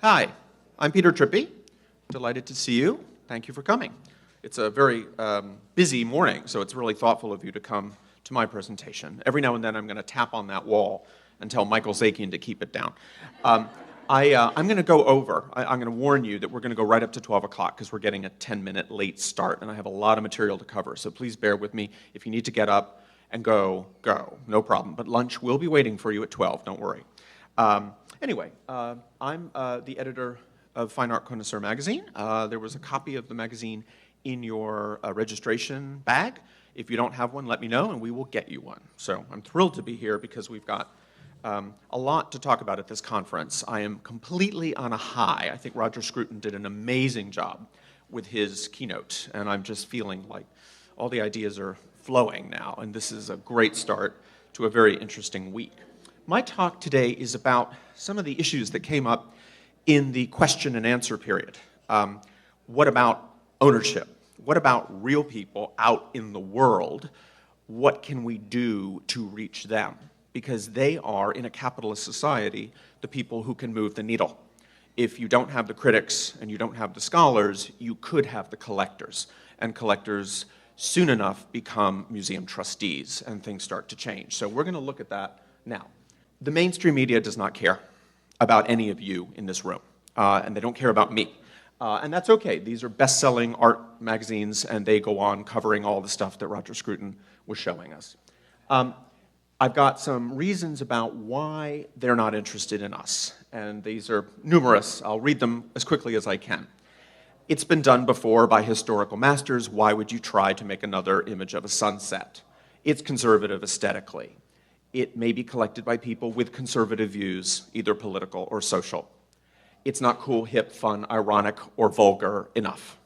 Hi, I'm Peter Trippi. Delighted to see you. Thank you for coming. It's a very busy morning, so it's really thoughtful of you to come to my presentation. Every now and then I'm going to tap on that wall and tell Michael Zakian to keep it down. I'm going to go over. I'm going to warn you that we're going to go right up to 12 o'clock because we're getting a 10-minute late start, and I have a lot of material to cover, so please bear with me. If you need to get up and go, no problem. But lunch will be waiting for you at 12, don't worry. Anyway, I'm the editor of Fine Art Connoisseur magazine. There was a copy of the magazine in your registration bag. If you don't have one, let me know and we will get you one. So I'm thrilled to be here because we've got a lot to talk about at this conference. I am completely on a high. I think Roger Scruton did an amazing job with his keynote, and I'm just feeling like all the ideas are flowing now, and this is a great start to a very interesting week. My talk today is about some of the issues that came up in the question and answer period. What about ownership? What about real people out in the world? What can we do to reach them? Because they are, in a capitalist society, the people who can move the needle. If you don't have the critics and you don't have the scholars, you could have the collectors. And collectors soon enough become museum trustees and things start to change. So we're going to look at that now. The mainstream media does not care about any of you in this room, and they don't care about me. And that's okay. These are best-selling art magazines, and they go on covering all the stuff that Roger Scruton was showing us. I've got some reasons about why they're not interested in us, and these are numerous. I'll read them as quickly as I can. It's been done before by historical masters. Why would you try to make another image of a sunset? It's conservative aesthetically. It may be collected by people with conservative views, either political or social. It's not cool, hip, fun, ironic, or vulgar enough.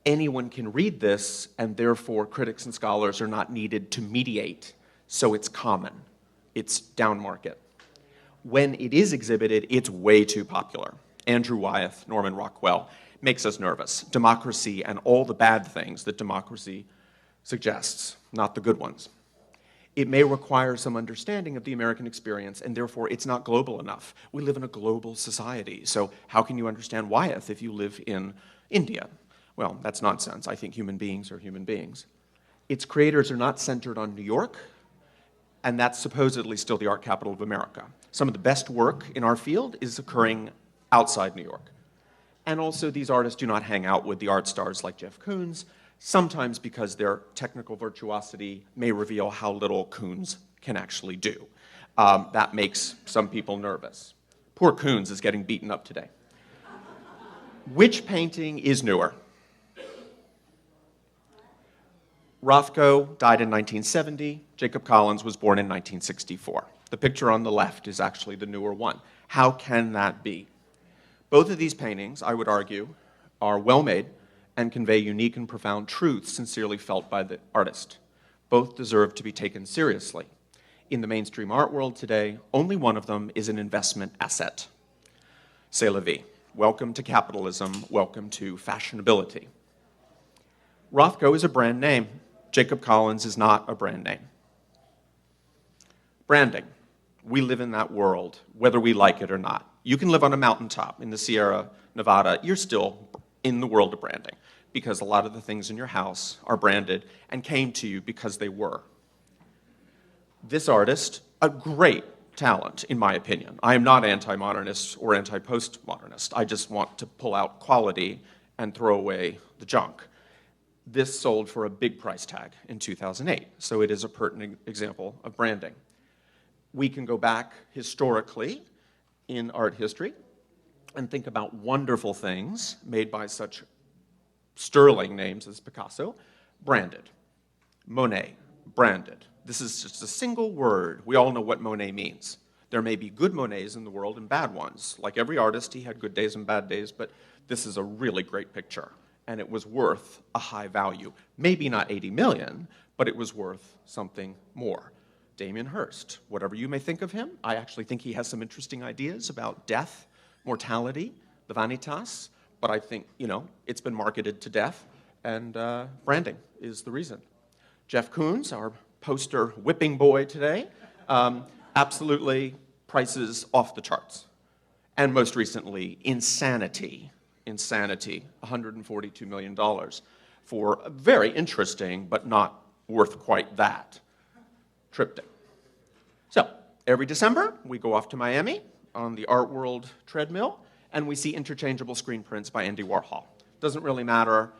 Anyone can read this, and therefore critics and scholars are not needed to mediate, so it's common. It's down market. When it is exhibited, it's way too popular. Andrew Wyeth, Norman Rockwell, makes us nervous. Democracy and all the bad things that democracy suggests, not the good ones. It may require some understanding of the American experience, and therefore it's not global enough. We live in a global society, so how can you understand Wyeth if you live in India? Well, that's nonsense. I think human beings are human beings. Its creators are not centered on New York, and that's supposedly still the art capital of America. Some of the best work in our field is occurring outside New York. And also, these artists do not hang out with the art stars like Jeff Koons, sometimes because their technical virtuosity may reveal how little Koons can actually do. That makes some people nervous. Poor Koons is getting beaten up today. Which painting is newer? Rothko died in 1970. Jacob Collins was born in 1964. The picture on the left is actually the newer one. How can that be? Both of these paintings, I would argue, are well-made and convey unique and profound truths sincerely felt by the artist. Both deserve to be taken seriously. In the mainstream art world today, only one of them is an investment asset. C'est la vie. Welcome to capitalism. Welcome to fashionability. Rothko is a brand name. Jacob Collins is not a brand name. Branding. We live in that world, whether we like it or not. You can live on a mountaintop in the Sierra Nevada. You're still in the world of branding because a lot of the things in your house are branded and came to you because they were. This artist, a great talent, in my opinion. I am not anti-modernist or anti-postmodernist. I just want to pull out quality and throw away the junk. This sold for a big price tag in 2008, so it is a pertinent example of branding. We can go back historically in art history and think about wonderful things made by such sterling names as Picasso, branded. Monet, branded. This is just a single word. We all know what Monet means. There may be good Monets in the world and bad ones. Like every artist, he had good days and bad days, but this is a really great picture, and it was worth a high value. Maybe not 80 million, but it was worth something more. Damien Hirst, whatever you may think of him, I actually think he has some interesting ideas about death, mortality, the vanitas, but I think, it's been marketed to death, and branding is the reason. Jeff Koons, our poster whipping boy today, absolutely prices off the charts. And most recently, Insanity, $142 million for a very interesting, but not worth quite that, triptych. So, every December, we go off to Miami on the Art World treadmill, and we see interchangeable screen prints by Andy Warhol. Doesn't really matter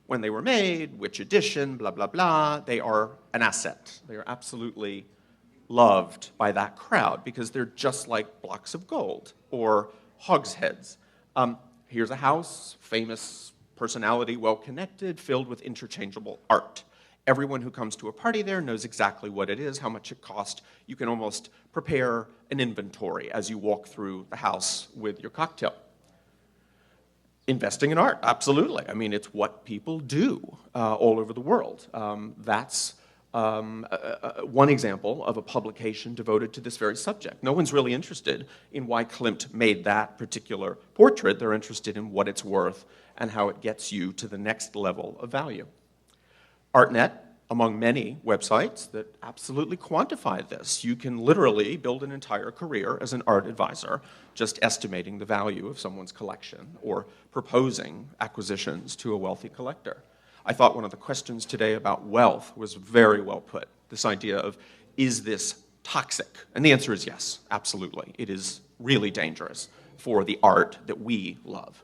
when they were made, which edition, blah, blah, blah. They are an asset. They are absolutely loved by that crowd because they're just like blocks of gold or hogsheads. Here's a house, famous personality, well-connected, filled with interchangeable art. Everyone who comes to a party there knows exactly what it is, how much it cost. You can almost prepare an inventory as you walk through the house with your cocktail. Investing in art, absolutely. I mean, it's what people do all over the world. That's one example of a publication devoted to this very subject. No one's really interested in why Klimt made that particular portrait. They're interested in what it's worth and how it gets you to the next level of value. ArtNet, among many websites that absolutely quantify this. You can literally build an entire career as an art advisor just estimating the value of someone's collection or proposing acquisitions to a wealthy collector. I thought one of the questions today about wealth was very well put. This idea of, is this toxic? And the answer is yes, absolutely. It is really dangerous for the art that we love.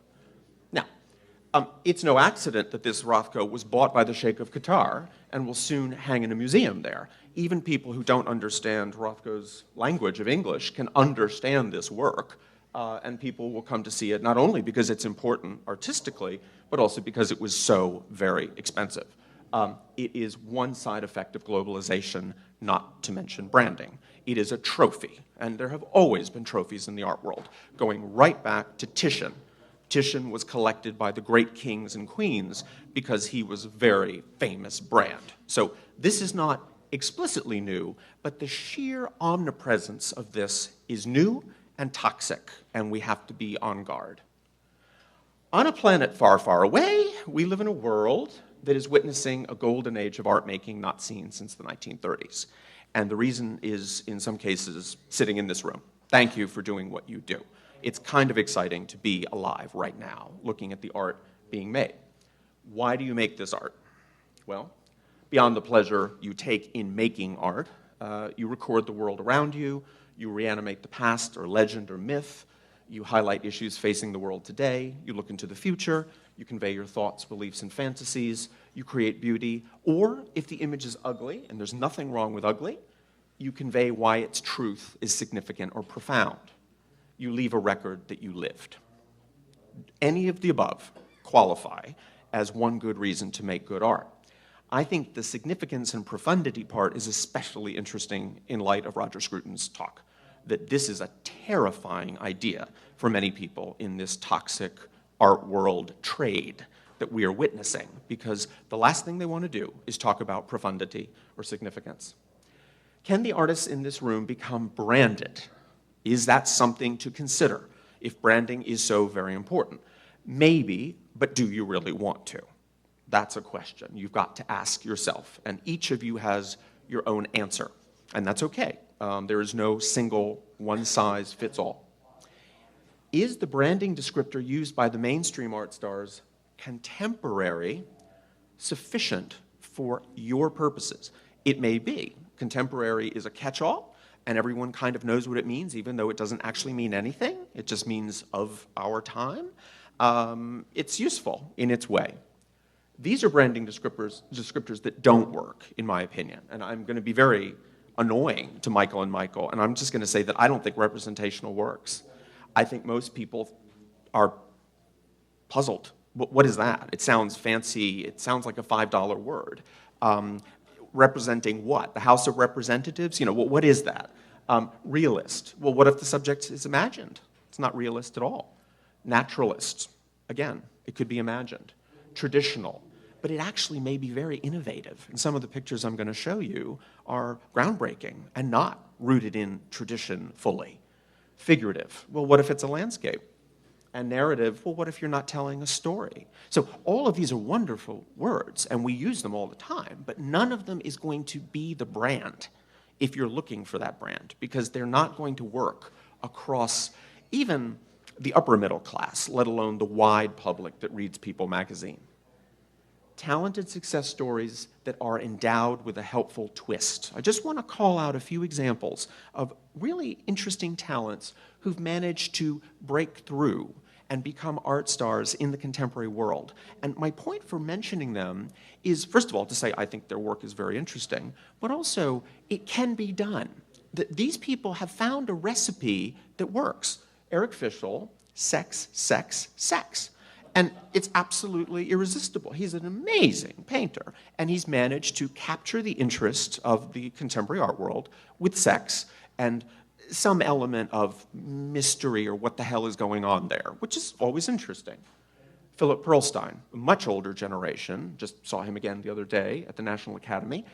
Now, it's no accident that this Rothko was bought by the Sheikh of Qatar and will soon hang in a museum there. Even people who don't understand Rothko's language of English can understand this work, and people will come to see it not only because it's important artistically, but also because it was so very expensive. It is one side effect of globalization, not to mention branding. It is a trophy, and there have always been trophies in the art world, going right back to Titian. Titian was collected by the great kings and queens because he was a very famous brand. So this is not explicitly new, but the sheer omnipresence of this is new and toxic, and we have to be on guard. On a planet far, far away, we live in a world that is witnessing a golden age of art making not seen since the 1930s. And the reason is, in some cases, sitting in this room. Thank you for doing what you do. It's kind of exciting to be alive right now, looking at the art being made. Why do you make this art? Well, beyond the pleasure you take in making art, you record the world around you, you reanimate the past or legend or myth, you highlight issues facing the world today, you look into the future, you convey your thoughts, beliefs, and fantasies, you create beauty, or if the image is ugly, and there's nothing wrong with ugly, you convey why its truth is significant or profound. You leave a record that you lived. Any of the above qualify as one good reason to make good art. I think the significance and profundity part is especially interesting in light of Roger Scruton's talk, that this is a terrifying idea for many people in this toxic art world trade that we are witnessing, because the last thing they want to do is talk about profundity or significance. Can the artists in this room become branded? Is that something to consider if branding is so very important? Maybe, but do you really want to? That's a question you've got to ask yourself, and each of you has your own answer, and that's okay. There is no single one-size-fits-all. Is the branding descriptor used by the mainstream art stars contemporary sufficient for your purposes? It may be. Contemporary is a catch-all, and everyone kind of knows what it means, even though it doesn't actually mean anything. It just means of our time. It's useful in its way. These are branding descriptors that don't work, in my opinion, and I'm going to be very annoying to Michael, and I'm just going to say that I don't think representational works. I think most people are puzzled. What is that? It sounds fancy. It sounds like a $5 word. Representing what? The House of Representatives? You know, what is that? Realist. Well, what if the subject is imagined? It's not realist at all. Naturalist. Again, it could be imagined. Traditional. But it actually may be very innovative. And some of the pictures I'm going to show you are groundbreaking and not rooted in tradition fully. Figurative. Well, what if it's a landscape? And narrative, well, what if you're not telling a story? So all of these are wonderful words, and we use them all the time, but none of them is going to be the brand if you're looking for that brand, because they're not going to work across even the upper middle class, let alone the wide public that reads People magazine. Talented success stories that are endowed with a helpful twist. I just want to call out a few examples of really interesting talents who've managed to break through and become art stars in the contemporary world. And my point for mentioning them is, first of all, to say I think their work is very interesting, but also it can be done. These people have found a recipe that works. Eric Fischl, sex, sex, sex. And it's absolutely irresistible. He's an amazing painter, and he's managed to capture the interest of the contemporary art world with sex and some element of mystery or what the hell is going on there, which is always interesting. Philip Perlstein, a much older generation, just saw him again the other day at the National Academy.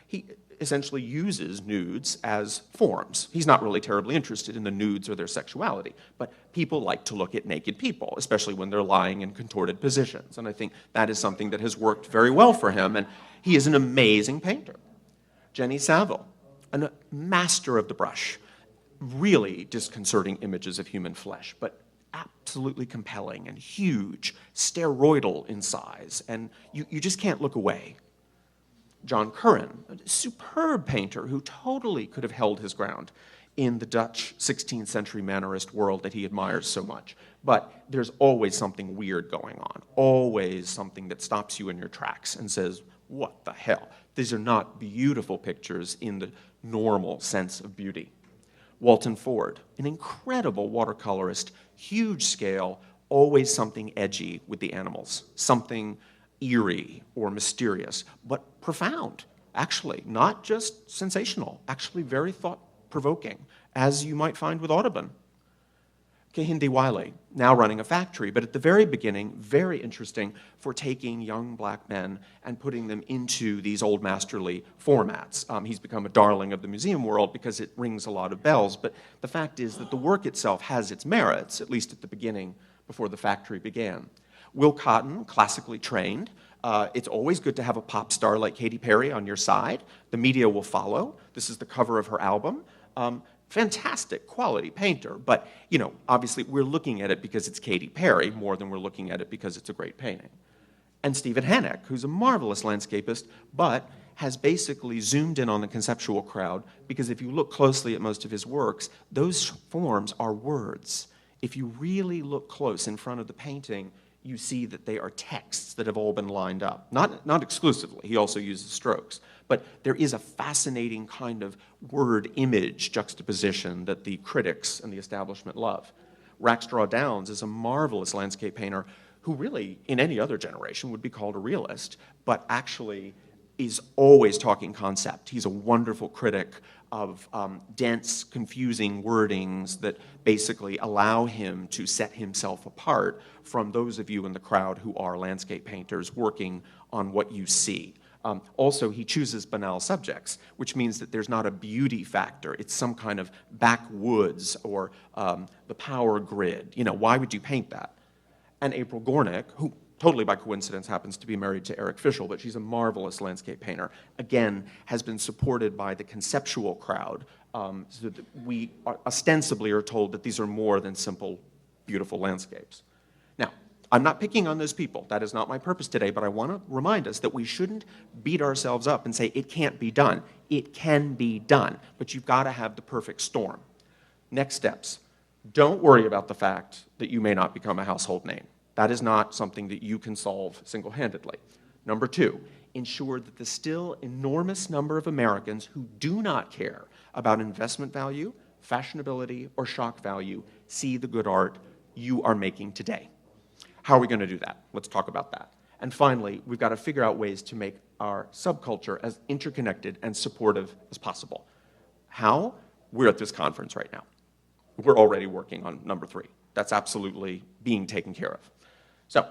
He essentially uses nudes as forms. He's not really terribly interested in the nudes or their sexuality, but people like to look at naked people, especially when they're lying in contorted positions. And I think that is something that has worked very well for him, and he is an amazing painter. Jenny Saville, a master of the brush, really disconcerting images of human flesh, but absolutely compelling and huge, steroidal in size, and you just can't look away. John Curran, a superb painter who totally could have held his ground in the Dutch 16th century Mannerist world that he admires so much. But there's always something weird going on, always something that stops you in your tracks and says, what the hell? These are not beautiful pictures in the normal sense of beauty. Walton Ford, an incredible watercolorist, huge scale, always something edgy with the animals, something eerie or mysterious, but profound, actually, not just sensational, actually very thought-provoking, as you might find with Audubon. Kehinde Wiley, now running a factory, but at the very beginning, very interesting for taking young black men and putting them into these old masterly formats. He's become a darling of the museum world because it rings a lot of bells, but the fact is that the work itself has its merits, at least at the beginning, before the factory began. Will Cotton, classically trained. It's always good to have a pop star like Katy Perry on your side. The media will follow. This is the cover of her album. Fantastic quality painter, but obviously we're looking at it because it's Katy Perry more than we're looking at it because it's a great painting. And Stephen Haneke, who's a marvelous landscapist, but has basically zoomed in on the conceptual crowd because if you look closely at most of his works, those forms are words. If you really look close in front of the painting, you see that they are texts that have all been lined up. Not exclusively, he also uses strokes, but there is a fascinating kind of word-image juxtaposition that the critics and the establishment love. Rackstraw Downs is a marvelous landscape painter who really, in any other generation, would be called a realist, but actually is always talking concept. He's a wonderful critic of dense, confusing wordings that basically allow him to set himself apart from those of you in the crowd who are landscape painters working on what you see. Also, he chooses banal subjects, which means that there's not a beauty factor. It's some kind of backwoods or the power grid. Why would you paint that? And April Gornick, who totally by coincidence happens to be married to Eric Fischl, but she's a marvelous landscape painter, again, has been supported by the conceptual crowd, so that we ostensibly are told that these are more than simple, beautiful landscapes. Now, I'm not picking on those people. That is not my purpose today, but I want to remind us that we shouldn't beat ourselves up and say, it can't be done. It can be done, but you've got to have the perfect storm. Next steps. Don't worry about the fact that you may not become a household name. That is not something that you can solve single-handedly. Number two, ensure that the still enormous number of Americans who do not care about investment value, fashionability, or shock value see the good art you are making today. How are we going to do that? Let's talk about that. And finally, we've got to figure out ways to make our subculture as interconnected and supportive as possible. How? We're at this conference right now. We're already working on number three. That's absolutely being taken care of. So,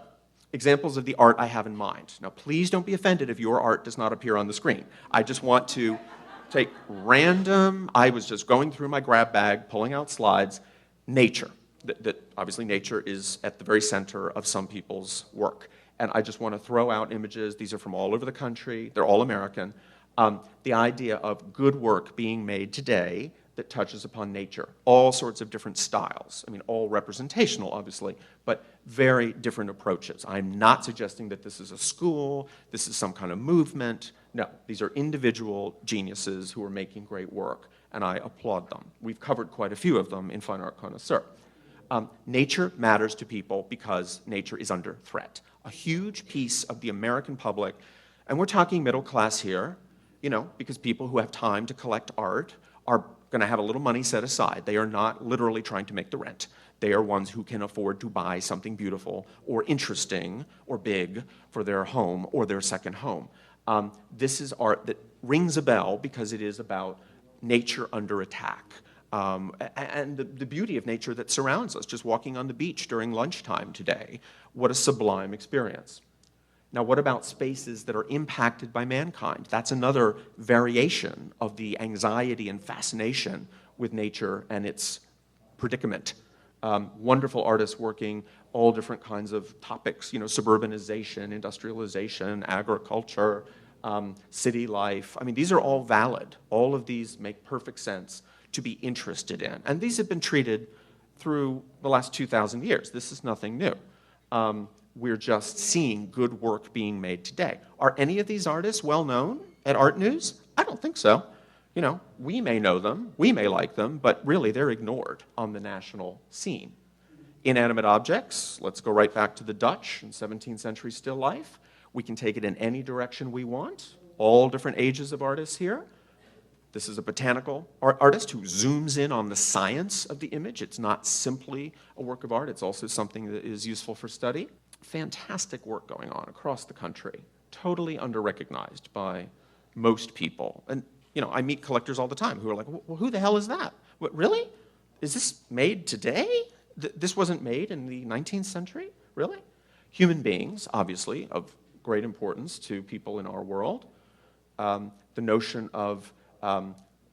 examples of the art I have in mind. Now, please don't be offended if your art does not appear on the screen. I just want to take random, I was just going through my grab bag, pulling out slides, nature. That obviously nature is at the very center of some people's work. And I just want to throw out images. These are from all over the country. They're all American. The idea of good work being made today that touches upon nature. All sorts of different styles. I mean, all representational, obviously, but very different approaches. I'm not suggesting that this is a school, this is some kind of movement. No, these are individual geniuses who are making great work, and I applaud them. We've covered quite a few of them in Fine Art Connoisseur. Nature matters to people because nature is under threat. A huge piece of the American public, and we're talking middle class here, you know, because people who have time to collect art are going to have a little money set aside. They are not literally trying to make the rent. They are ones who can afford to buy something beautiful or interesting or big for their home or their second home. This is art that rings a bell because it is about nature under attack. And the beauty of nature that surrounds us, just walking on the beach during lunchtime today. What a sublime experience. Now, what about spaces that are impacted by mankind? That's another variation of the anxiety and fascination with nature and its predicament. Wonderful artists working all different kinds of topics, you know, suburbanization, industrialization, agriculture, city life. I mean, these are all valid. All of these make perfect sense to be interested in. And these have been treated through the last 2,000 years. This is nothing new. We're just seeing good work being made today. Are any of these artists well known at Art News? I don't think so. You know, we may know them, we may like them, but really they're ignored on the national scene. Inanimate objects, let's go right back to the Dutch and 17th century still life. We can take it in any direction we want. All different ages of artists here. This is a botanical artist who zooms in on the science of the image. It's not simply a work of art, it's also something that is useful for study. Fantastic work going on across the country, totally under-recognized by most people. And you know, I meet collectors all the time who are like, well, who the hell is that? What, really? Is this made today? This wasn't made in the 19th century? Really? Human beings, obviously, of great importance to people in our world. The notion of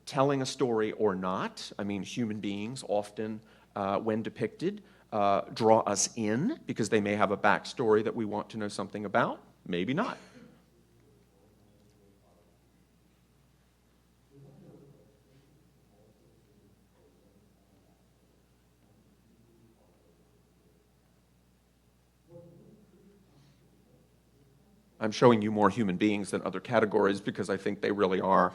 telling a story or not. I mean, human beings often, when depicted, draw us in because they may have a backstory that we want to know something about. Maybe not. I'm showing you more human beings than other categories because I think they really are.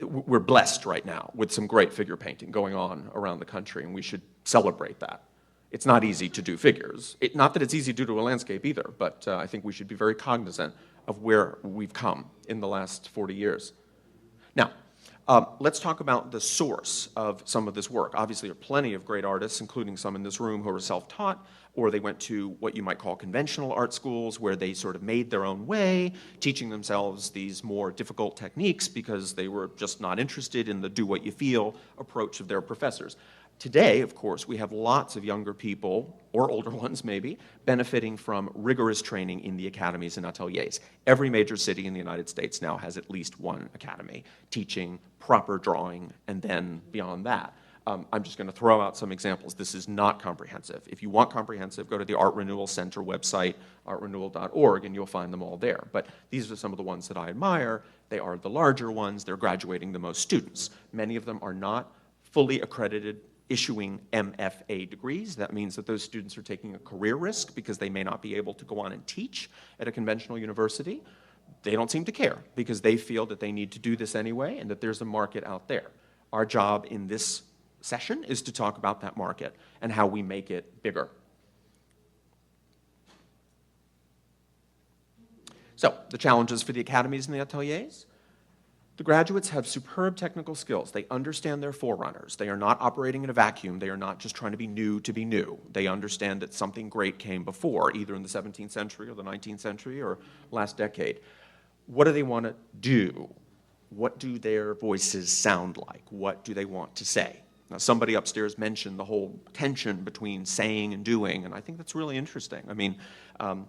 We're blessed right now with some great figure painting going on around the country, and we should celebrate that. It's not easy to do figures. Not that it's easy to do a landscape either, but I think we should be very cognizant of where we've come in the last 40 years. Now, let's talk about the source of some of this work. Obviously, there are plenty of great artists, including some in this room who are self-taught, or they went to what you might call conventional art schools where they sort of made their own way, teaching themselves these more difficult techniques because they were just not interested in the do-what-you-feel approach of their professors. Today, of course, we have lots of younger people, or older ones maybe, benefiting from rigorous training in the academies and ateliers. Every major city in the United States now has at least one academy teaching proper drawing, and then beyond that. I'm just going to throw out some examples. This is not comprehensive. If you want comprehensive, go to the Art Renewal Center website, artrenewal.org, and you'll find them all there. But these are some of the ones that I admire. They are the larger ones. They're graduating the most students. Many of them are not fully accredited issuing MFA degrees. That means that those students are taking a career risk because they may not be able to go on and teach at a conventional university. They don't seem to care because they feel that they need to do this anyway and that there's a market out there. Our job in this session is to talk about that market and how we make it bigger. So, the challenges for the academies and the ateliers. The graduates have superb technical skills. They understand their forerunners. They are not operating in a vacuum. They are not just trying to be new to be new. They understand that something great came before, either in the 17th century or the 19th century or last decade. What do they want to do? What do their voices sound like? What do they want to say? Now, somebody upstairs mentioned the whole tension between saying and doing, and I think that's really interesting. I mean,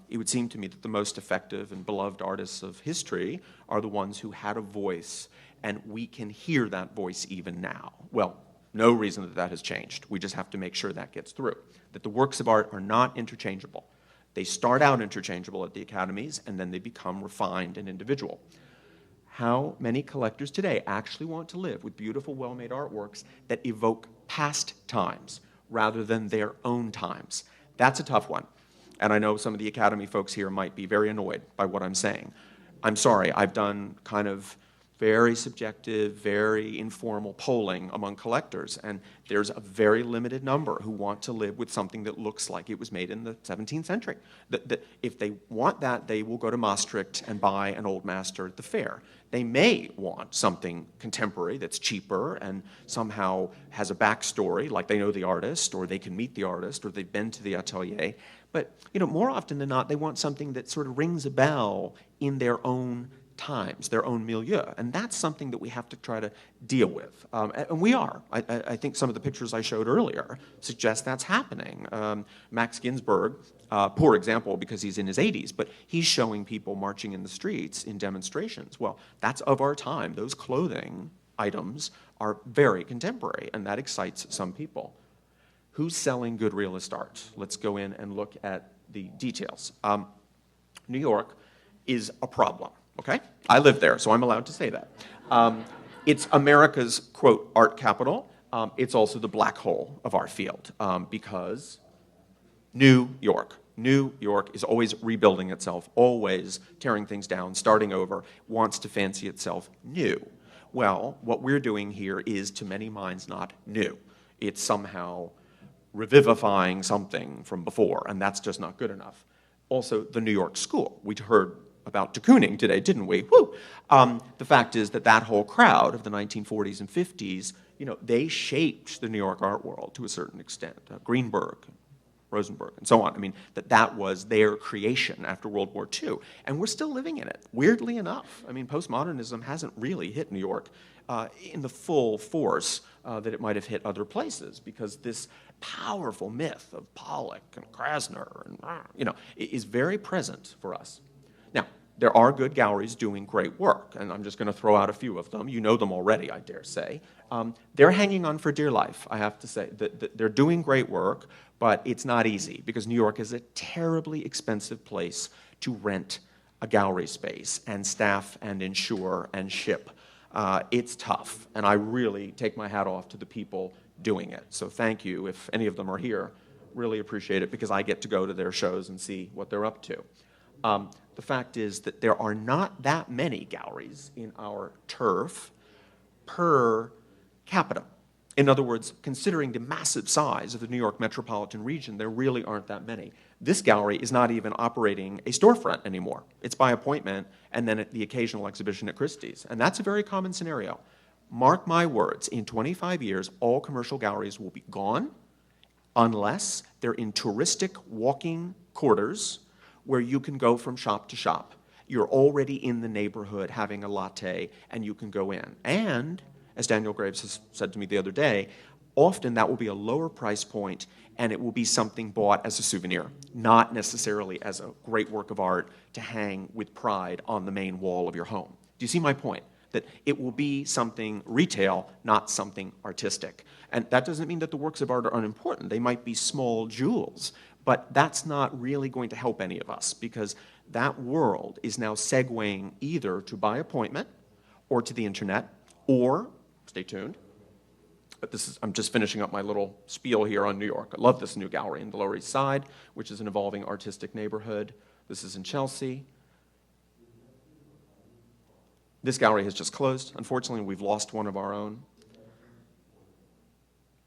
it would seem to me that the most effective and beloved artists of history are the ones who had a voice, and we can hear that voice even now. Well, no reason that that has changed. We just have to make sure that gets through, that the works of art are not interchangeable. They start out interchangeable at the academies, and then they become refined and individual. how many collectors today actually want to live with beautiful, well-made artworks that evoke past times rather than their own times? That's a tough one. And I know some of the Academy folks here might be very annoyed by what I'm saying. I'm sorry, I've done kind of very subjective, very informal polling among collectors, and there's a very limited number who want to live with something that looks like it was made in the 17th century. If they want that, they will go to Maastricht and buy an old master at the fair. They may want something contemporary that's cheaper and somehow has a backstory, like they know the artist, or they can meet the artist, or they've been to the atelier. But more often than not, they want something that sort of rings a bell in their own times, their own milieu. And that's something that we have to try to deal with. And we are. I think some of the pictures I showed earlier suggest that's happening. Max Ginsburg, poor example because he's in his 80s, but he's showing people marching in the streets in demonstrations. Well, that's of our time. Those clothing items are very contemporary, and that excites some people. Who's selling good realist art? Let's go in and look at the details. New York is a problem. Okay? I live there, so I'm allowed to say that. It's America's, quote, art capital. It's also the black hole of our field because New York is always rebuilding itself, always tearing things down, starting over, wants to fancy itself new. Well, what we're doing here is, to many minds, not new. It's somehow revivifying something from before, and that's just not good enough. Also, the New York School. We heard about de Kooning today, didn't we? Woo! The fact is that that whole crowd of the 1940s and 50s, they shaped the New York art world to a certain extent. Greenberg, Rosenberg, and so on. I mean, that was their creation after World War II. And we're still living in it, weirdly enough. I mean, postmodernism hasn't really hit New York in the full force that it might have hit other places, because this powerful myth of Pollock and Krasner and, is very present for us. Now, there are good galleries doing great work, and I'm just going to throw out a few of them. You know them already, I dare say. They're hanging on for dear life, I have to say. They're doing great work, but it's not easy, because New York is a terribly expensive place to rent a gallery space and staff and insure and ship. It's tough, and I really take my hat off to the people doing it. So thank you, if any of them are here. Really appreciate it, because I get to go to their shows and see what they're up to. The fact is that there are not that many galleries in our turf per capita. In other words, considering the massive size of the New York metropolitan region, there really aren't that many. This gallery is not even operating a storefront anymore. It's by appointment and then the occasional exhibition at Christie's. And that's a very common scenario. Mark my words, in 25 years, all commercial galleries will be gone unless they're in touristic walking quarters where you can go from shop to shop. You're already in the neighborhood having a latte, and you can go in. And, as Daniel Graves has said to me the other day, often that will be a lower price point, and it will be something bought as a souvenir, not necessarily as a great work of art to hang with pride on the main wall of your home. Do you see my point? That it will be something retail, not something artistic. And that doesn't mean that the works of art are unimportant. They might be small jewels, but that's not really going to help any of us, because that world is now segueing either to by appointment or to the internet, or, stay tuned, but I'm just finishing up my little spiel here on New York. I love this new gallery in the Lower East Side, which is an evolving artistic neighborhood. This is in Chelsea. This gallery has just closed. Unfortunately, we've lost one of our own.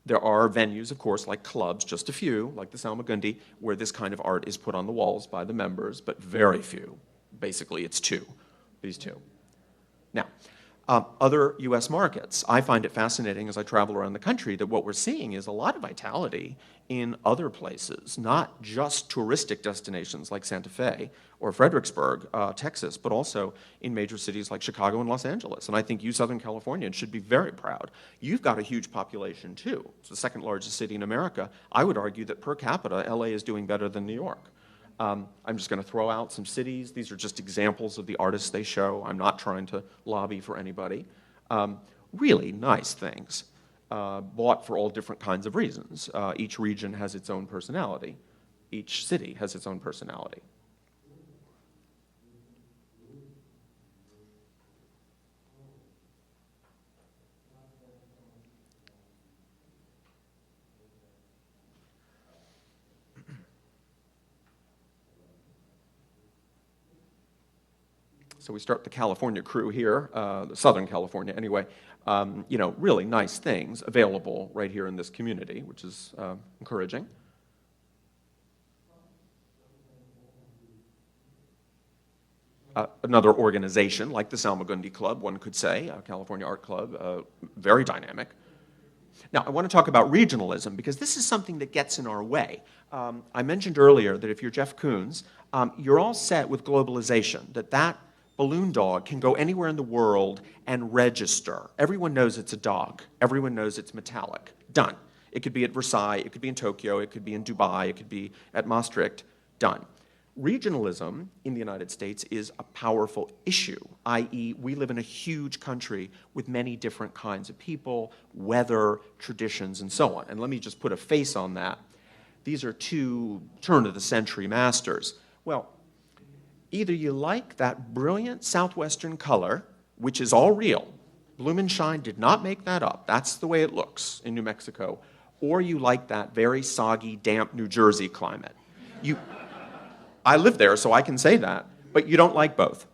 There are venues, of course, like clubs, just a few, like the Salmagundi, where this kind of art is put on the walls by the members, but very few. Basically, it's these two. Now, other U.S. markets. I find it fascinating as I travel around the country that what we're seeing is a lot of vitality in other places, not just touristic destinations like Santa Fe or Fredericksburg, Texas, but also in major cities like Chicago and Los Angeles. And I think you Southern Californians should be very proud. You've got a huge population, too. It's the second largest city in America. I would argue that per capita, LA is doing better than New York. I'm just going to throw out some cities. These are just examples of the artists they show. I'm not trying to lobby for anybody. Really nice things, bought for all different kinds of reasons. Each region has its own personality. Each city has its own personality. So we start the California crew here, Southern California anyway. You know, really nice things available right here in this community, which is encouraging. Another organization like the Salmagundi Club, one could say, California Art Club, very dynamic. Now, I want to talk about regionalism because this is something that gets in our way. I mentioned earlier that if you're Jeff Koons, you're all set with globalization, that balloon dog can go anywhere in the world and register. Everyone knows it's a dog. Everyone knows it's metallic. Done. It could be at Versailles, it could be in Tokyo, it could be in Dubai, it could be at Maastricht. Done. Regionalism in the United States is a powerful issue, i.e. we live in a huge country with many different kinds of people, weather, traditions, and so on. And let me just put a face on that. These are two turn-of-the-century masters. Well, either you like that brilliant southwestern color, which is all real. Blumenschein did not make that up. That's the way it looks in New Mexico. Or you like that very soggy, damp New Jersey climate. I live there, so I can say that, but you don't like both.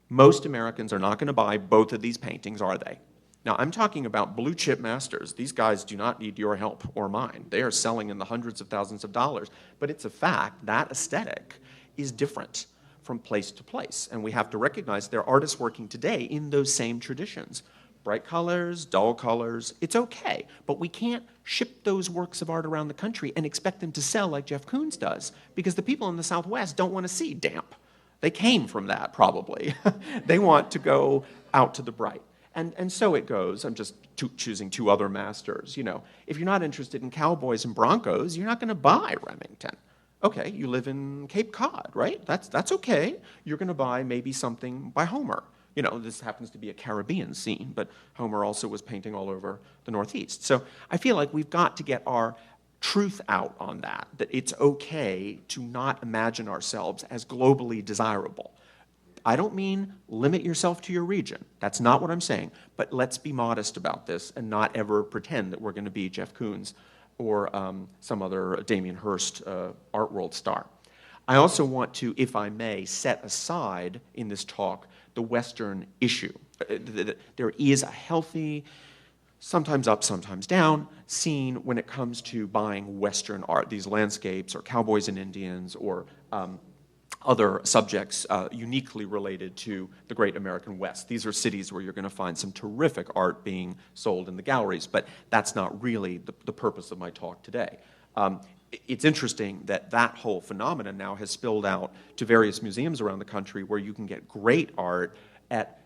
Most Americans are not going to buy both of these paintings, are they? Now, I'm talking about blue chip masters. These guys do not need your help or mine. They are selling in the hundreds of thousands of dollars, but it's a fact that aesthetic is different from place to place, and we have to recognize there are artists working today in those same traditions. Bright colors, dull colors, it's okay, but we can't ship those works of art around the country and expect them to sell like Jeff Koons does, because the people in the Southwest don't want to see damp. They came from that, probably. They want to go out to the bright. And so it goes. I'm just choosing two other masters. You know, if you're not interested in cowboys and broncos, you're not going to buy Remington. Okay, you live in Cape Cod, right? That's okay. You're going to buy maybe something by Homer. You know, this happens to be a Caribbean scene, but Homer also was painting all over the Northeast. So I feel like we've got to get our truth out on that it's okay to not imagine ourselves as globally desirable. I don't mean limit yourself to your region. That's not what I'm saying. But let's be modest about this and not ever pretend that we're going to be Jeff Koons or some other Damien Hirst art world star. I also want to, if I may, set aside in this talk the Western issue. There is a healthy, sometimes up, sometimes down, scene when it comes to buying Western art, these landscapes or cowboys and Indians or other subjects uniquely related to the great American West. These are cities where you're going to find some terrific art being sold in the galleries, but that's not really the purpose of my talk today. It's interesting that whole phenomenon now has spilled out to various museums around the country where you can get great art at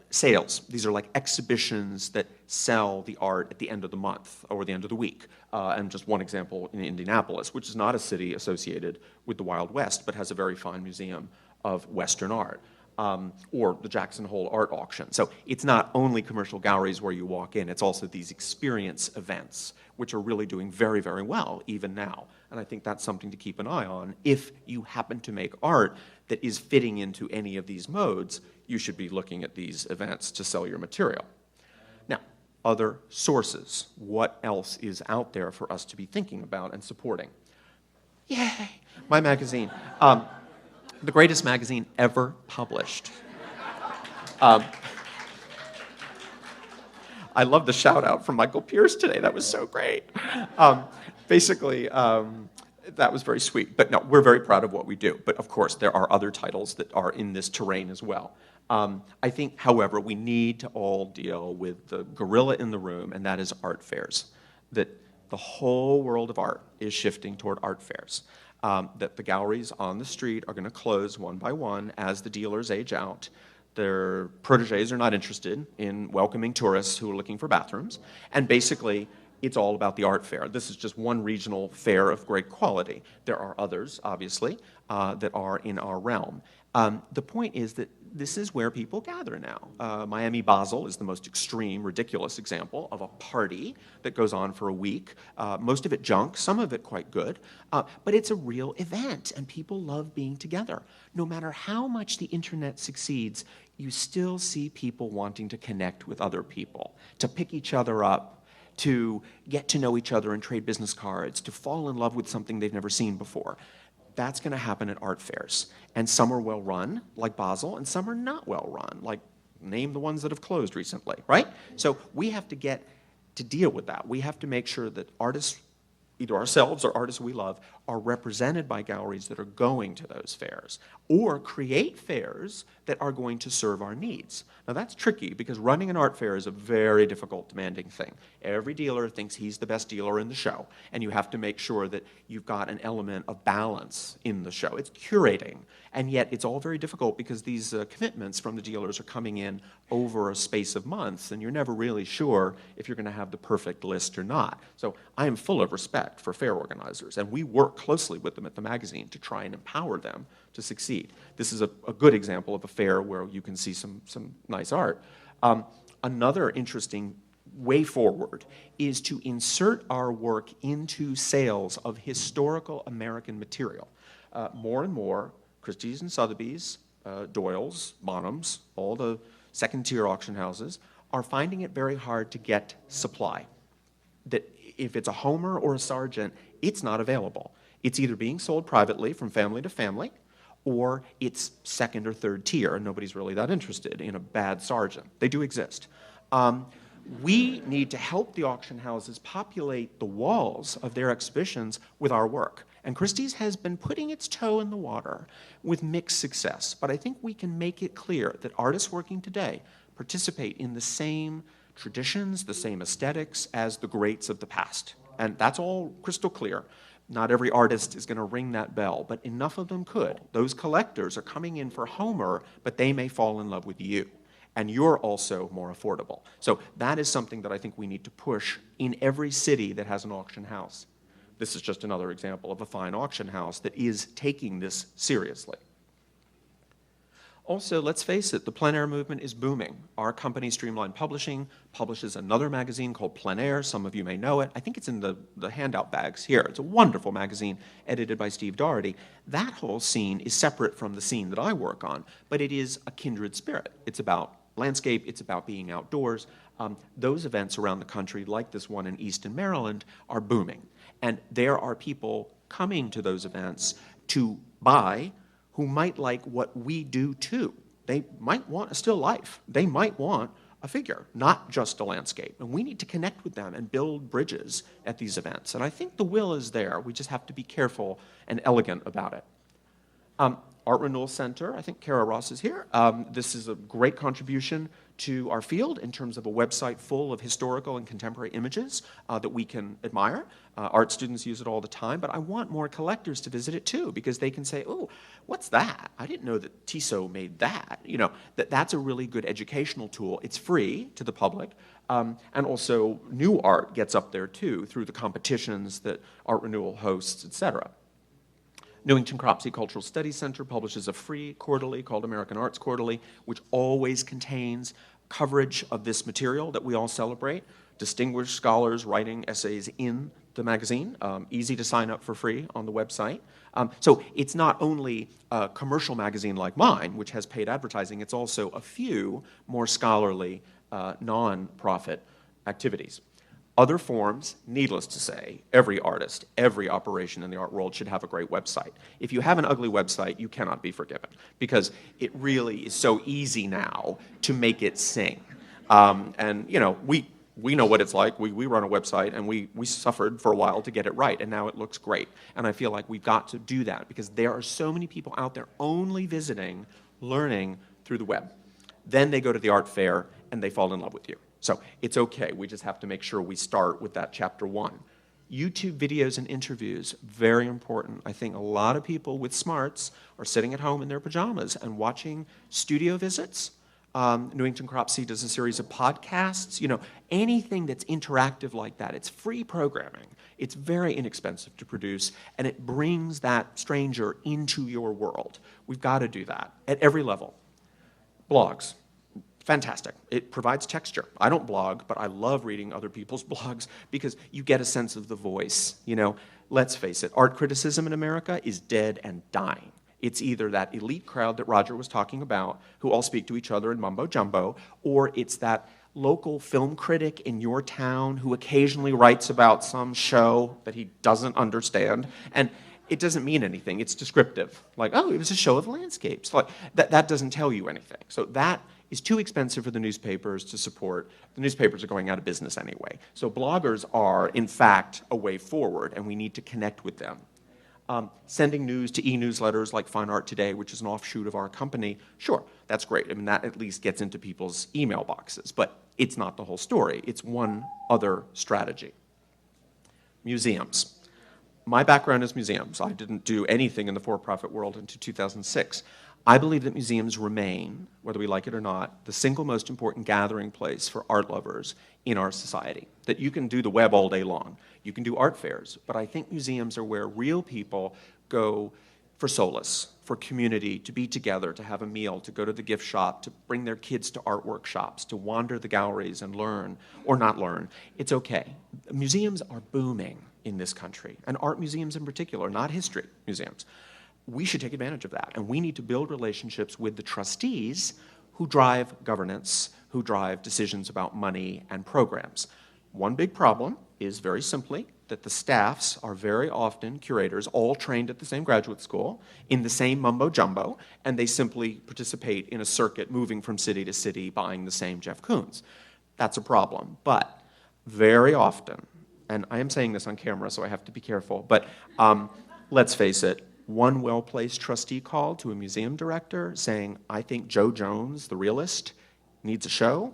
sales. These are like exhibitions that sell the art at the end of the month or the end of the week. And just one example in Indianapolis, which is not a city associated with the Wild West, but has a very fine museum of Western art. Or the Jackson Hole Art Auction. So it's not only commercial galleries where you walk in, it's also these experience events, which are really doing very, very well, even now. And I think that's something to keep an eye on. If you happen to make art that is fitting into any of these modes, you should be looking at these events to sell your material. Now, other sources. What else is out there for us to be thinking about and supporting? Yay! My magazine. The greatest magazine ever published. I love the shout out from Michael Pearce today. That was so great. Basically, that was very sweet. But no, we're very proud of what we do. But of course, there are other titles that are in this terrain as well. I think, however, we need to all deal with the gorilla in the room, and that is art fairs. That the whole world of art is shifting toward art fairs. That the galleries on the street are going to close one by one as the dealers age out. Their protégés are not interested in welcoming tourists who are looking for bathrooms. And basically, it's all about the art fair. This is just one regional fair of great quality. There are others, obviously, that are in our realm. The point is that this is where people gather now. Miami Basel is the most extreme, ridiculous example of a party that goes on for a week. Most of it junk, some of it quite good. But it's a real event, and people love being together. No matter how much the internet succeeds, you still see people wanting to connect with other people, to pick each other up, to get to know each other and trade business cards, to fall in love with something they've never seen before. that's going to happen at art fairs. And some are well run, like Basel, and some are not well run, like name the ones that have closed recently, right? So we have to get to deal with that. We have to make sure that artists, either ourselves or artists we love, are represented by galleries that are going to those fairs, or create fairs that are going to serve our needs. Now that's tricky, because running an art fair is a very difficult, demanding thing. Every dealer thinks he's the best dealer in the show, and you have to make sure that you've got an element of balance in the show. It's curating, and yet it's all very difficult because these commitments from the dealers are coming in over a space of months, and you're never really sure if you're going to have the perfect list or not. So I am full of respect for fair organizers, and we work closely with them at the magazine to try and empower them to succeed. This is a good example of a fair where you can see some nice art. Another interesting way forward is to insert our work into sales of historical American material. More and more, Christie's and Sotheby's, Doyle's, Bonham's, all the second-tier auction houses are finding it very hard to get supply. That if it's a Homer or a Sargent, it's not available. It's either being sold privately from family to family, or it's second or third tier, and nobody's really that interested in a bad Sargent. They do exist. We need to help the auction houses populate the walls of their exhibitions with our work. And Christie's has been putting its toe in the water with mixed success. But I think we can make it clear that artists working today participate in the same traditions, the same aesthetics as the greats of the past. And that's all crystal clear. Not every artist is going to ring that bell, but enough of them could. Those collectors are coming in for Homer, but they may fall in love with you. And you're also more affordable. So that is something that I think we need to push in every city that has an auction house. This is just another example of a fine auction house that is taking this seriously. Also, let's face it, the plein air movement is booming. Our company, Streamline Publishing, publishes another magazine called Plein Air. Some of you may know it. I think it's in the handout bags here. It's a wonderful magazine edited by Steve Doherty. That whole scene is separate from the scene that I work on, but it is a kindred spirit. It's about landscape, it's about being outdoors. Those events around the country, like this one in Easton, Maryland, are booming. And there are people coming to those events to buy who might like what we do too. They might want a still life. They might want a figure, not just a landscape. And we need to connect with them and build bridges at these events. And I think the will is there. We just have to be careful and elegant about it. Art Renewal Center, I think Kara Ross is here. This is a great contribution to our field in terms of a website full of historical and contemporary images that we can admire. Art students use it all the time, but I want more collectors to visit it too, because they can say, oh, what's that? I didn't know that Tissot made that. You know, that's a really good educational tool. It's free to the public, and also new art gets up there too through the competitions that Art Renewal hosts, etc. Newington Cropsey Cultural Studies Center publishes a free quarterly called American Arts Quarterly, which always contains coverage of this material that we all celebrate, distinguished scholars writing essays in the magazine, easy to sign up for free on the website. So it's not only a commercial magazine like mine, which has paid advertising, it's also a few more scholarly, non-profit activities. Other forms, needless to say, every artist, every operation in the art world should have a great website. If you have an ugly website, you cannot be forgiven, because it really is so easy now to make it sing. And you know, we know what it's like. We run a website, and we suffered for a while to get it right, and now it looks great. And I feel like we've got to do that, because there are so many people out there only visiting, learning through the web. Then they go to the art fair, and they fall in love with you. So it's okay, we just have to make sure we start with that chapter 1. YouTube videos and interviews, very important. I think a lot of people with smarts are sitting at home in their pajamas and watching studio visits. Newington Cropsey does a series of podcasts. You know, anything that's interactive like that, it's free programming. It's very inexpensive to produce, and it brings that stranger into your world. We've got to do that at every level. Blogs. Fantastic. It provides texture. I don't blog, but I love reading other people's blogs because you get a sense of the voice. You know, let's face it, art criticism in America is dead and dying. It's either that elite crowd that Roger was talking about, who all speak to each other in mumbo jumbo, or it's that local film critic in your town who occasionally writes about some show that he doesn't understand. And it doesn't mean anything. It's descriptive. Like, oh, it was a show of landscapes. Like, that doesn't tell you anything. So that is too expensive for the newspapers to support. The newspapers are going out of business anyway. So bloggers are, in fact, a way forward, and we need to connect with them. Sending news to e-newsletters like Fine Art Today, which is an offshoot of our company, sure, that's great. I mean, that at least gets into people's email boxes, but it's not the whole story. It's one other strategy. Museums. My background is museums. I didn't do anything in the for-profit world until 2006. I believe that museums remain, whether we like it or not, the single most important gathering place for art lovers in our society. That you can do the web all day long. You can do art fairs, but I think museums are where real people go for solace, for community, to be together, to have a meal, to go to the gift shop, to bring their kids to art workshops, to wander the galleries and learn, or not learn. It's okay. Museums are booming in this country, and art museums in particular, not history museums. We should take advantage of that, and we need to build relationships with the trustees who drive governance, who drive decisions about money and programs. One big problem is, very simply, that the staffs are very often curators, all trained at the same graduate school, in the same mumbo-jumbo, and they simply participate in a circuit moving from city to city buying the same Jeff Koons. That's a problem, but very often, and I am saying this on camera, so I have to be careful, but let's face it, one well-placed trustee call to a museum director saying, I think Joe Jones, the realist, needs a show,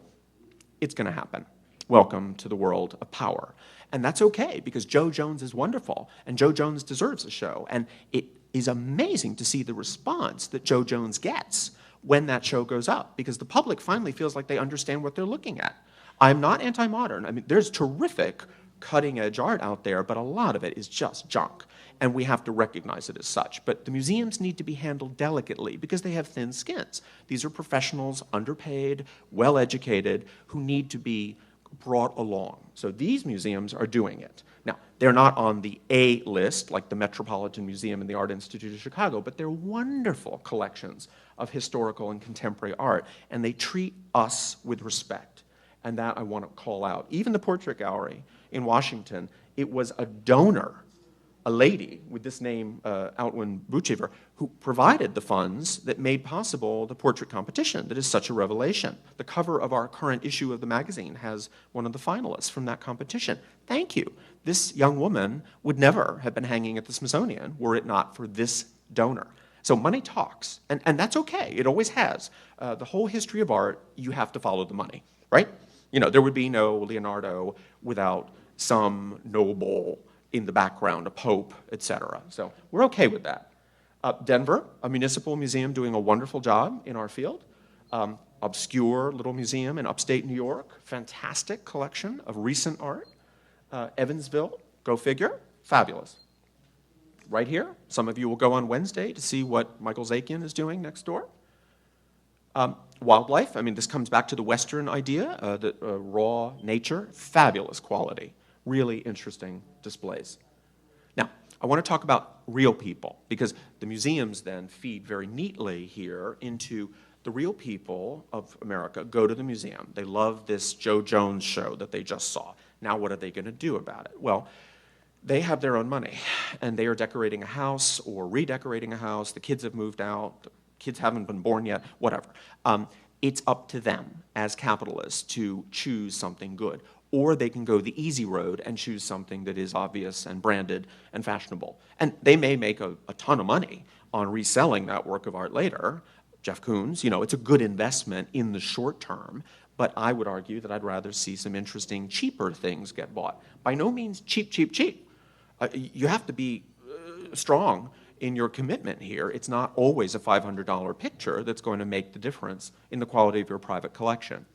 it's going to happen. Welcome to the world of power. And that's okay, because Joe Jones is wonderful, and Joe Jones deserves a show. And it is amazing to see the response that Joe Jones gets when that show goes up, because the public finally feels like they understand what they're looking at. I'm not anti-modern. I mean, there's terrific cutting-edge art out there, but a lot of it is just junk. And we have to recognize it as such. But the museums need to be handled delicately because they have thin skins. These are professionals, underpaid, well-educated, who need to be brought along. So these museums are doing it. Now, they're not on the A list, like the Metropolitan Museum and the Art Institute of Chicago, but they're wonderful collections of historical and contemporary art, and they treat us with respect. And that I want to call out. Even the Portrait Gallery in Washington, it was a donor, a lady with this name, Outwin Buchever, who provided the funds that made possible the portrait competition that is such a revelation. The cover of our current issue of the magazine has one of the finalists from that competition. Thank you. This young woman would never have been hanging at the Smithsonian were it not for this donor. So money talks, and that's okay. It always has. The whole history of art, you have to follow the money, right? You know, there would be no Leonardo without some noble in the background, a pope, etc. So we're okay with that. Denver, a municipal museum doing a wonderful job in our field. Obscure little museum in upstate New York, fantastic collection of recent art. Evansville, go figure, fabulous. Right here, some of you will go on Wednesday to see what Michael Zakian is doing next door. Wildlife, I mean, this comes back to the Western idea, the raw nature, fabulous quality. Really interesting displays. Now, I want to talk about real people, because the museums then feed very neatly here into the real people of America go to the museum. They love this Joe Jones show that they just saw. Now what are they going to do about it? Well, they have their own money, and they are decorating a house or redecorating a house. The kids have moved out. The kids haven't been born yet, whatever. It's up to them as capitalists to choose something good. Or they can go the easy road and choose something that is obvious and branded and fashionable. And they may make a ton of money on reselling that work of art later. Jeff Koons, you know, it's a good investment in the short term, but I would argue that I'd rather see some interesting, cheaper things get bought. By no means cheap, cheap, cheap. You have to be strong in your commitment here. It's not always a $500 picture that's going to make the difference in the quality of your private collection.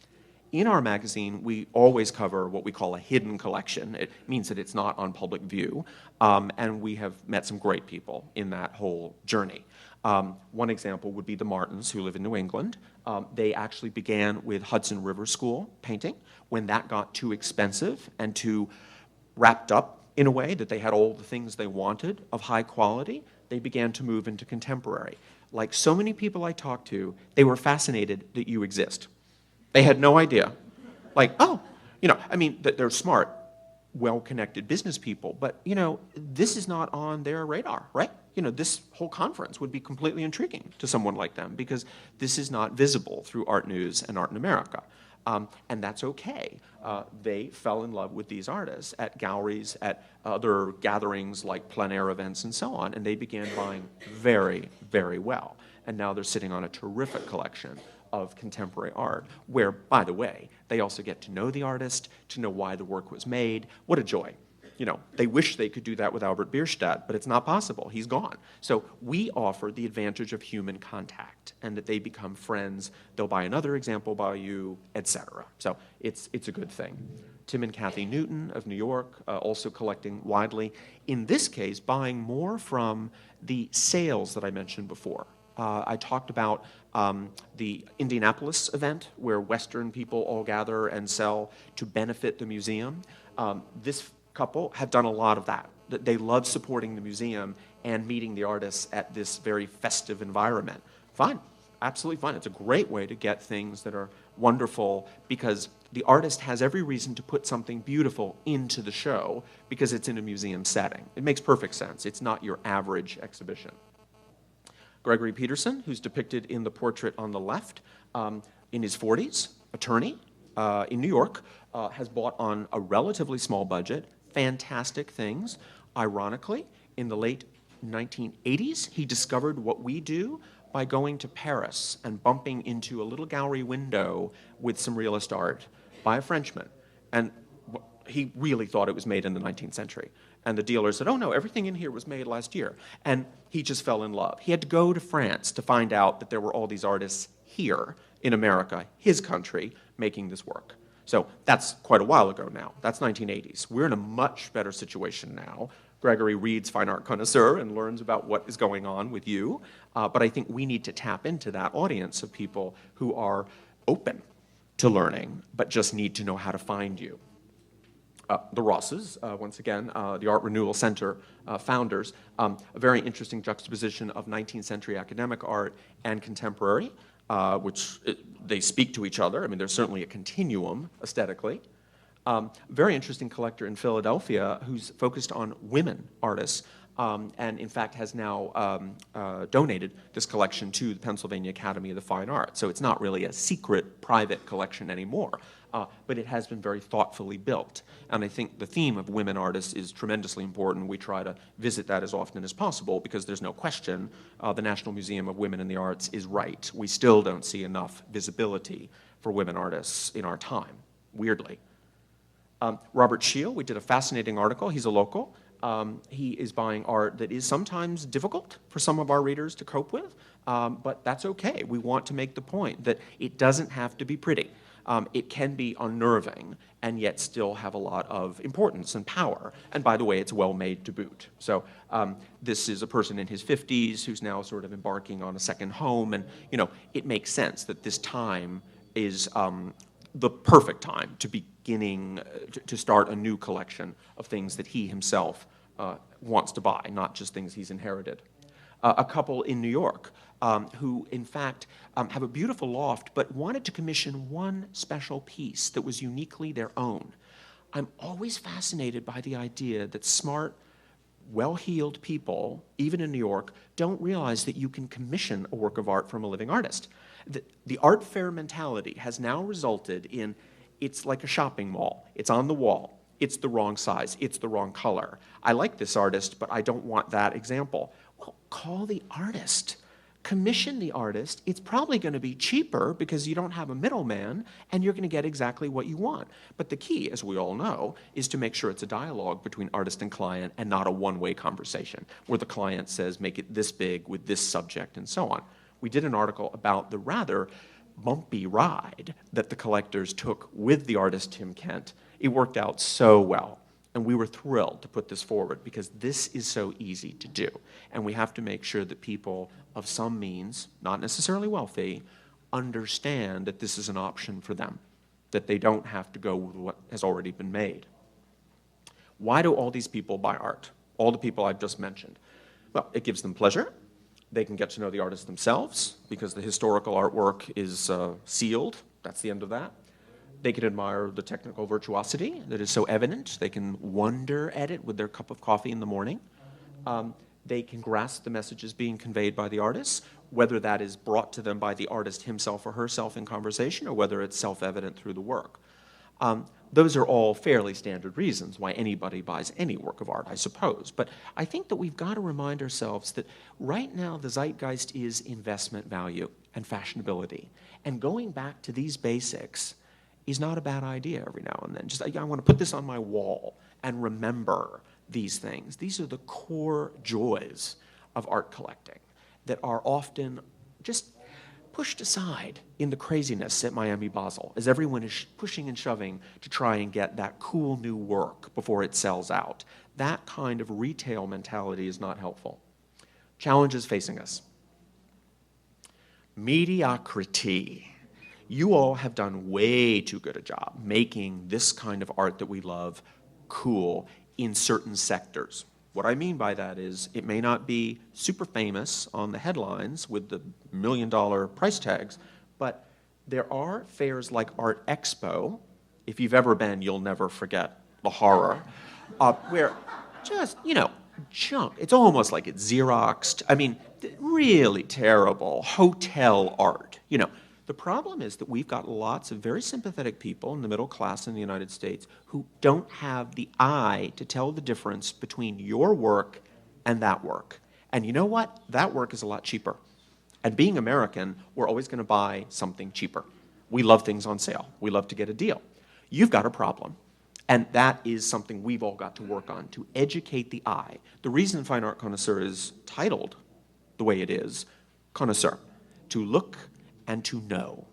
In our magazine, we always cover what we call a hidden collection. It means that it's not on public view, and we have met some great people in that whole journey. One example would be the Martins, who live in New England. They actually began with Hudson River School painting. When that got too expensive and too wrapped up in a way that they had all the things they wanted of high quality, they began to move into contemporary. Like so many people I talked to, they were fascinated that you exist. They had no idea. Like, oh, you know, I mean, they're smart. well-connected business people, but this is not on their radar, right? This whole conference would be completely intriguing to someone like them because this is not visible through art news and Art in America. And that's okay. They fell in love with these artists at galleries, at other gatherings like plein air events and so on, and they began buying very, very well. And now they're sitting on a terrific collection of contemporary art, where, by the way, they also get to know the artist, to know why the work was made. What a joy. They wish they could do that with Albert Bierstadt, but it's not possible. He's gone. So we offer the advantage of human contact, and that they become friends. They'll buy another example by you, etc. So it's a good thing. Tim and Kathy Newton of New York, also collecting widely. In this case, buying more from the sales that I mentioned before. I talked about the Indianapolis event where Western people all gather and sell to benefit the museum. This couple have done a lot of that. They love supporting the museum and meeting the artists at this very festive environment. Fine, absolutely fine. It's a great way to get things that are wonderful because the artist has every reason to put something beautiful into the show because it's in a museum setting. It makes perfect sense. It's not your average exhibition. Gregory Peterson, who's depicted in the portrait on the left, in his 40s, attorney in New York, has bought on a relatively small budget fantastic things. Ironically, in the late 1980s, he discovered what we do by going to Paris and bumping into a little gallery window with some realist art by a Frenchman. And he really thought it was made in the 19th century. And the dealer said, oh no, everything in here was made last year. And he just fell in love. He had to go to France to find out that there were all these artists here in America, his country, making this work. So that's quite a while ago now. That's 1980s. We're in a much better situation now. Gregory reads Fine Art Connoisseur and learns about what is going on with you. But I think we need to tap into that audience of people who are open to learning, but just need to know how to find you. The Rosses, once again, the Art Renewal Center founders, a very interesting juxtaposition of 19th century academic art and contemporary, which they speak to each other. I mean, there's certainly a continuum aesthetically. Very interesting collector in Philadelphia who's focused on women artists and in fact has now donated this collection to the Pennsylvania Academy of the Fine Arts. So it's not really a secret private collection anymore, but it has been very thoughtfully built. And I think the theme of women artists is tremendously important. We try to visit that as often as possible because there's no question the National Museum of Women in the Arts is right. We still don't see enough visibility for women artists in our time, weirdly. Robert Scheel, we did a fascinating article. He's a local. He is buying art that is sometimes difficult for some of our readers to cope with, but that's okay. We want to make the point that it doesn't have to be pretty. It can be unnerving and yet still have a lot of importance and power. And by the way, it's well made to boot. So this is a person in his 50s who's now sort of embarking on a second home, and it makes sense that this time is the perfect time to beginning to start a new collection of things that he himself wants to buy, not just things he's inherited. A couple in New York who, in fact, have a beautiful loft, but wanted to commission one special piece that was uniquely their own. I'm always fascinated by the idea that smart, well-heeled people, even in New York, don't realize that you can commission a work of art from a living artist. The art fair mentality has now resulted in, it's like a shopping mall. It's on the wall. It's the wrong size. It's the wrong color. I like this artist, but I don't want that example. Well, call the artist. Commission the artist. It's probably going to be cheaper because you don't have a middleman, and you're going to get exactly what you want. But the key, as we all know, is to make sure it's a dialogue between artist and client and not a one-way conversation where the client says, make it this big with this subject and so on. We did an article about the rather bumpy ride that the collectors took with the artist Tim Kent. It worked out so well. And we were thrilled to put this forward because this is so easy to do. And we have to make sure that people of some means, not necessarily wealthy, understand that this is an option for them, that they don't have to go with what has already been made. Why do all these people buy art? All the people I've just mentioned. Well, it gives them pleasure. They can get to know the artist themselves because the historical artwork is sealed. That's the end of that. They can admire the technical virtuosity that is so evident. They can wonder at it with their cup of coffee in the morning. They can grasp the messages being conveyed by the artist, whether that is brought to them by the artist himself or herself in conversation, or whether it's self-evident through the work. Those are all fairly standard reasons why anybody buys any work of art, I suppose. But I think that we've got to remind ourselves that right now the zeitgeist is investment value and fashionability. And going back to these basics is not a bad idea every now and then. Just, I want to put this on my wall and remember these things. These are the core joys of art collecting that are often just pushed aside in the craziness at Miami Basel, as everyone is pushing and shoving to try and get that cool new work before it sells out. That kind of retail mentality is not helpful. Challenges facing us. Mediocrity. You all have done way too good a job making this kind of art that we love cool in certain sectors. What I mean by that is it may not be super famous on the headlines with the $1 million price tags, but there are fairs like Art Expo. If you've ever been, you'll never forget the horror, where just, junk. It's almost like it's Xeroxed. I mean, really terrible hotel art. The problem is that we've got lots of very sympathetic people in the middle class in the United States who don't have the eye to tell the difference between your work and that work. And you know what? That work is a lot cheaper. And being American, we're always going to buy something cheaper. We love things on sale. We love to get a deal. You've got a problem. And that is something we've all got to work on, to educate the eye. The reason Fine Art Connoisseur is titled the way it is, Connoisseur, to look and to know.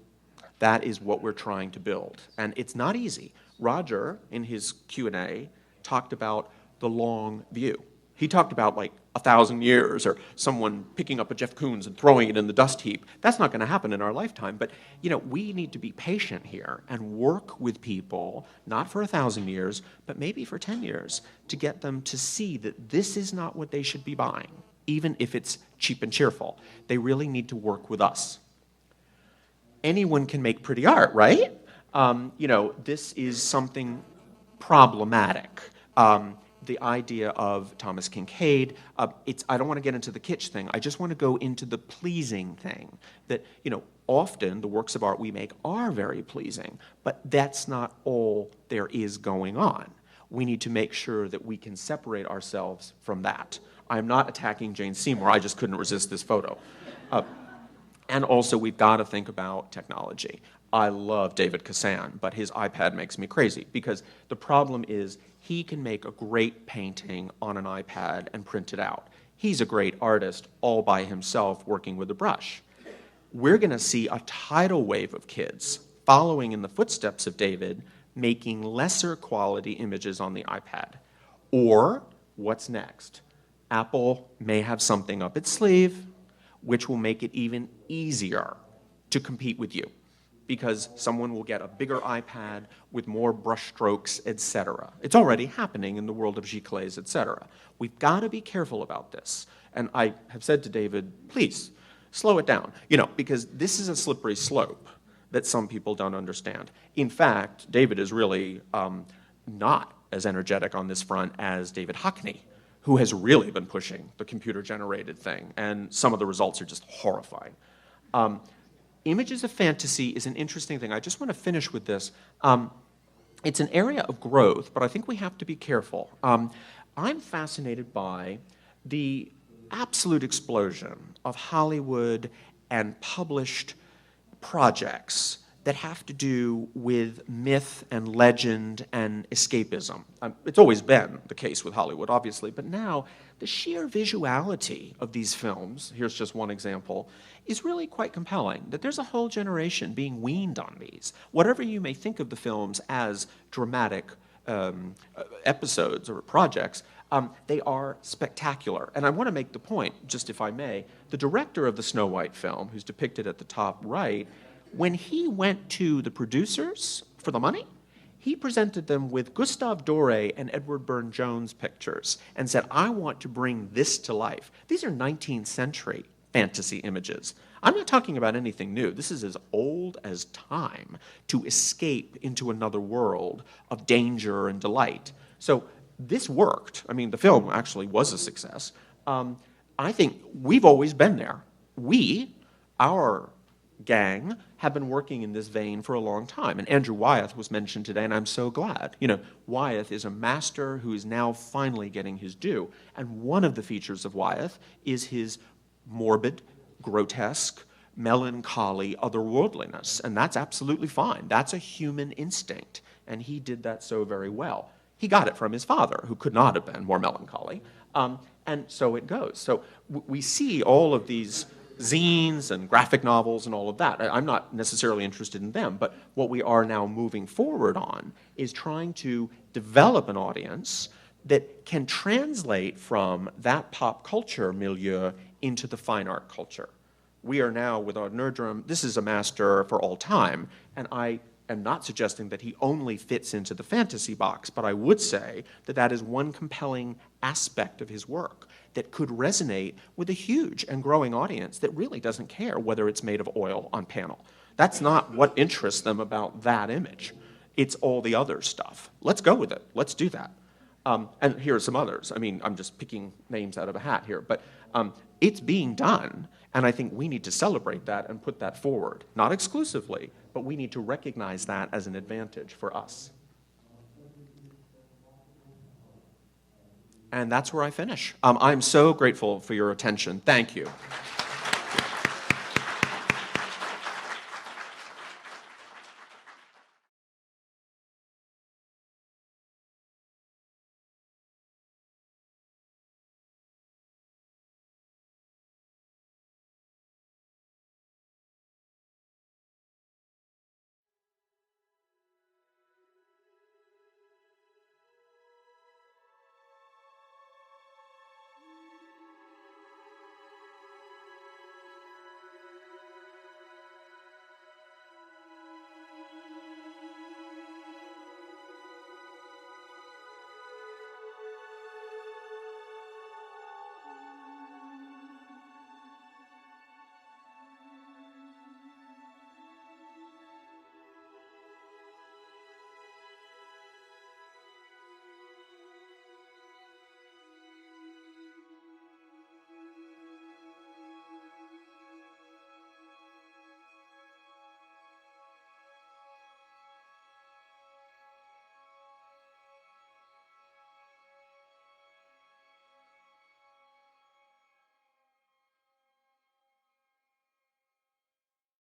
That is what we're trying to build. And it's not easy. Roger, in his Q&A, talked about the long view. He talked about like 1,000 years or someone picking up a Jeff Koons and throwing it in the dust heap. That's not going to happen in our lifetime. But we need to be patient here and work with people, not for 1,000 years, but maybe for 10 years, to get them to see that this is not what they should be buying, even if it's cheap and cheerful. They really need to work with us. Anyone can make pretty art, right? This is something problematic. The idea of Thomas Kincaid, I don't want to get into the kitsch thing. I just want to go into the pleasing thing. That, often the works of art we make are very pleasing, but that's not all there is going on. We need to make sure that we can separate ourselves from that. I'm not attacking Jane Seymour. I just couldn't resist this photo. And also, we've got to think about technology. I love David Cassan, but his iPad makes me crazy because the problem is he can make a great painting on an iPad and print it out. He's a great artist all by himself working with a brush. We're going to see a tidal wave of kids following in the footsteps of David, making lesser quality images on the iPad. Or, what's next? Apple may have something up its sleeve which will make it even easier to compete with you because someone will get a bigger iPad with more brush strokes, etc. It's already happening in the world of giclées, etc. We've got to be careful about this. And I have said to David, please, slow it down, because this is a slippery slope that some people don't understand. In fact, David is really not as energetic on this front as David Hockney, who has really been pushing the computer-generated thing, and some of the results are just horrifying. Images of fantasy is an interesting thing. I just want to finish with this. It's an area of growth, but I think we have to be careful. I'm fascinated by the absolute explosion of Hollywood and published projects that have to do with myth and legend and escapism. It's always been the case with Hollywood, obviously, but now the sheer visuality of these films, here's just one example, is really quite compelling, that there's a whole generation being weaned on these. Whatever you may think of the films as dramatic episodes or projects, they are spectacular. And I want to make the point, just if I may, the director of the Snow White film, who's depicted at the top right, when he went to the producers for the money, he presented them with Gustave Doré and Edward Burne-Jones pictures and said, I want to bring this to life. These are 19th century fantasy images. I'm not talking about anything new. This is as old as time, to escape into another world of danger and delight. So this worked. I mean, the film actually was a success. I think we've always been there. We, our gang, have been working in this vein for a long time. And Andrew Wyeth was mentioned today, and I'm so glad. You know, Wyeth is a master who is now finally getting his due. And one of the features of Wyeth is his morbid, grotesque, melancholy otherworldliness. And that's absolutely fine. That's a human instinct. And he did that so very well. He got it from his father, who could not have been more melancholy. And so it goes. So we see all of these zines and graphic novels and all of that. I'm not necessarily interested in them, but what we are now moving forward on is trying to develop an audience that can translate from that pop culture milieu into the fine art culture. We are now, with our Nerdrum, this is a master for all time, and I am not suggesting that he only fits into the fantasy box, but I would say that that is one compelling aspect of his work that could resonate with a huge and growing audience that really doesn't care whether it's made of oil on panel. That's not what interests them about that image. It's all the other stuff. Let's go with it. Let's do that. And here are some others. I mean, I'm just picking names out of a hat here, but it's being done, and I think we need to celebrate that and put that forward. Not exclusively, but we need to recognize that as an advantage for us. And that's where I finish. I'm so grateful for your attention. Thank you.